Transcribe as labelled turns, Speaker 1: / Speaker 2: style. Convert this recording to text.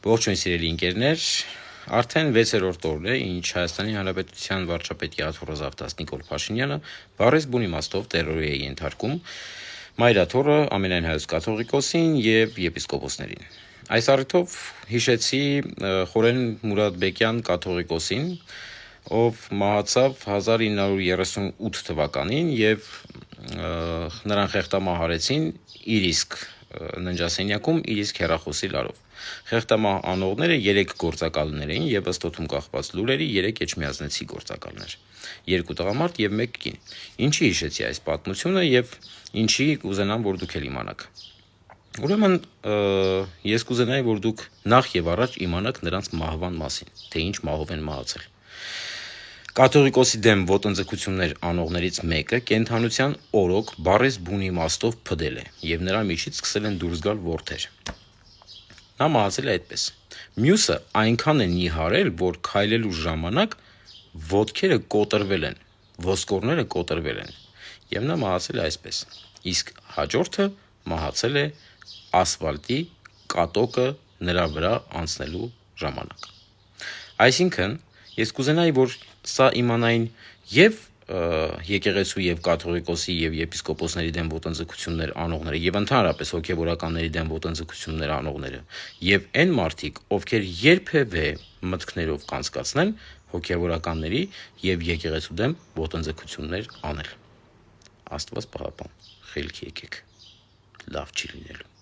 Speaker 1: Ողջույն սիրելի ընկերներ, արդեն 6-րդ օրն է, ինչ Հայաստանի Հանրապետության վարչապետի աթոռը Զավթաց Նիկոլ Փաշինյանը բառես բուն իմաստով տերորի է ենթարկում Մայր աթոռը ամենայն հայոց կաթողիկոսին եւ եպիսկոպոսներին։ Այս առիթով հիշեցի Խորեն Մուրադբեկյան կաթողիկոսին, ով մահացավ 1938 թվականին եւ նրան խեղդամահ իր իսկ ննջասենյակում իր իսկ հեռախոսի լարով։ Խեղդամահ անողները 3 գործակալներ էին եւ ըստ օդում կախված լուրերի 3 էջմիածնեցի գործակալներ, 2 տղամարդ եւ 1 կին։ Ինչի հիշեցի այս պատմությունը եւ ինչի կուզենամ որ դուք էլ իմանաք։ Ուրեմն ես կուզենայի որ դուք նախ եւ առաջ իմանաք նրանց մահվան մասին, թե ինչ մահով են մահացել։ Կաթողիկոսի դեմ ոտնձգություններ անողներից մեկը կենթանության օրոք բառես բուն իմաստով փդել է եւ նրա միջից սկսել են դուրս գալ ворթեր։ Նա մահացել է այդպես։ Մյուսը այնքան է նիհարել, որ քայլելու ժամանակ ոտքերը կոտրվել են, ոսկորները կոտրվել են եւ նա մահացել է այսպես։ Իսկ հաջորդը մահացել է ասֆալտի կատոկը նրա վրա անցնելու ժամանակ։ Այսինքն ես կուզենայի որ սա իմանային եւ եկեղեցու եւ կաթողիկոսի եւ եպիսկոպոսների դեմ ոտնձգություններ անողները եւ ընդհանրապես հոգեվորականների դեմ ոտնձգություններ անողները եւ այն մարդիկ, ովքեր երբևէ մտքներով կանցկացնեն հոգեվորականների եւ եկեղեցու դեմ ոտնձգություններ անել։ Աստված պահապան, խելքի եկեք, լավ չի լինելու։